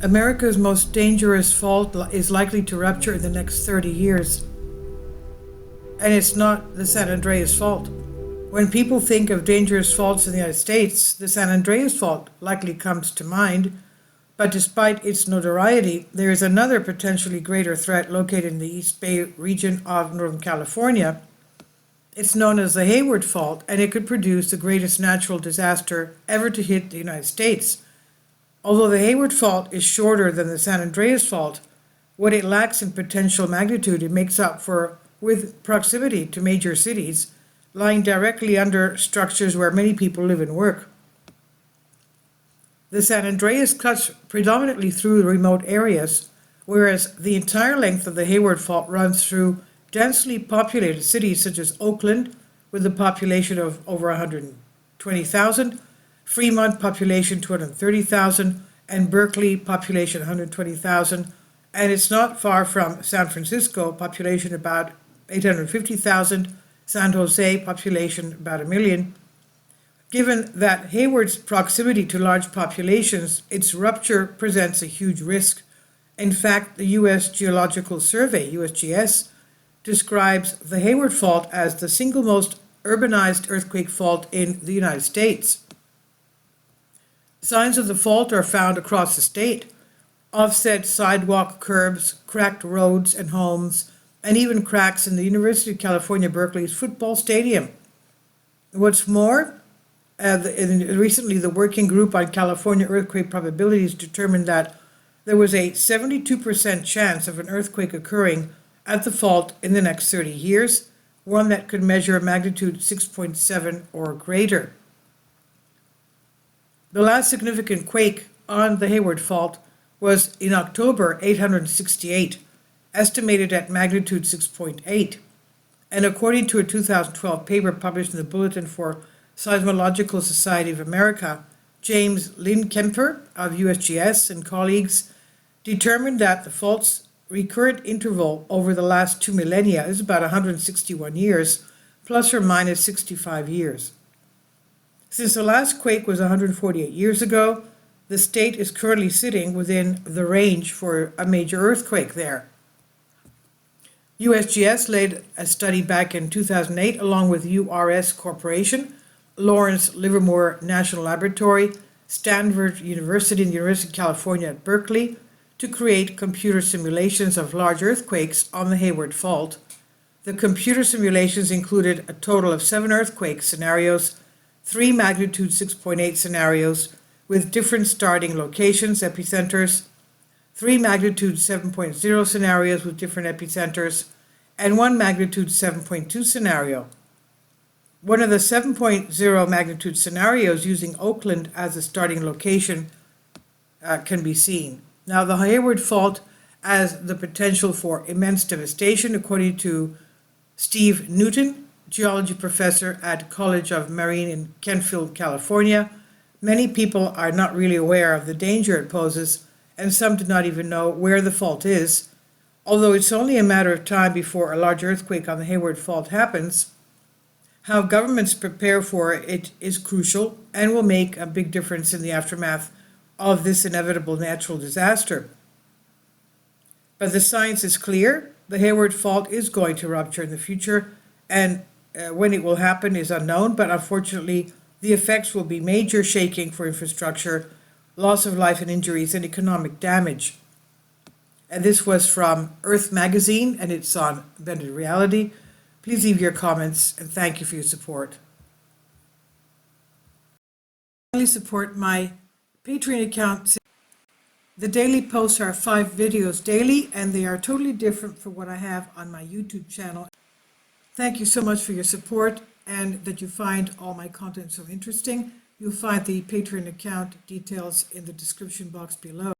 America's most dangerous fault is likely to rupture in the next 30 years. And it's not the San Andreas fault. When people think of dangerous faults in the United States, the San Andreas fault likely comes to mind. But despite its notoriety, there is another potentially greater threat located in the East Bay region of Northern California. It's known as the Hayward Fault, and it could produce the greatest natural disaster ever to hit the United States. Although the Hayward Fault is shorter than the San Andreas Fault, what it lacks in potential magnitude it makes up for with proximity to major cities, lying directly under structures where many people live and work. The San Andreas cuts predominantly through remote areas, whereas the entire length of the Hayward Fault runs through densely populated cities such as Oakland, with a population of over 120,000, Fremont population 230,000, and Berkeley population 120,000, and it's not far from San Francisco, population about 850,000, San Jose population about 1 million. Given that Hayward's proximity to large populations, its rupture presents a huge risk. In fact, the U.S. Geological Survey, USGS, describes the Hayward Fault as the single most urbanized earthquake fault in the United States. Signs of the fault are found across the state: offset sidewalk curbs, cracked roads and homes, and even cracks in the University of California, Berkeley's football stadium. What's more, recently the Working Group on California Earthquake Probabilities determined that there was a 72% chance of an earthquake occurring at the fault in the next 30 years, one that could measure a magnitude 6.7 or greater. The last significant quake on the Hayward Fault was in October 868, estimated at magnitude 6.8. And according to a 2012 paper published in the Bulletin for Seismological Society of America, James Linkemper of USGS and colleagues determined that the fault's recurrent interval over the last 2 millennia is about 161 years, plus or minus 65 years. Since the last quake was 148 years ago, the state is currently sitting within the range for a major earthquake there. USGS led a study back in 2008 along with URS Corporation, Lawrence Livermore National Laboratory, Stanford University, and the University of California at Berkeley to create computer simulations of large earthquakes on the Hayward Fault. The computer simulations included a total of 7 earthquake scenarios, 3 magnitude 6.8 scenarios with different starting locations, epicenters, 3 magnitude 7.0 scenarios with different epicenters, and 1 magnitude 7.2 scenario. One of the 7.0 magnitude scenarios using Oakland as a starting location can be seen. Now, the Hayward Fault has the potential for immense devastation, according to Steve Newton, geology professor at College of Marine in Kentfield, California. Many people are not really aware of the danger it poses, and some do not even know where the fault is. Although it's only a matter of time before a large earthquake on the Hayward Fault happens, how governments prepare for it is crucial and will make a big difference in the aftermath of this inevitable natural disaster. But the science is clear. The Hayward Fault is going to rupture in the future, and when it will happen is unknown, but unfortunately the effects will be major shaking for infrastructure, loss of life and injuries, and economic damage. And this was from Earth Magazine, and it's on Bended Reality. Please leave your comments, and thank you for your support. Please support my Patreon account. The daily posts are 5 videos daily, and they are totally different from what I have on my YouTube channel. Thank you so much for your support and that you find all my content so interesting. You'll find the Patreon account details in the description box below.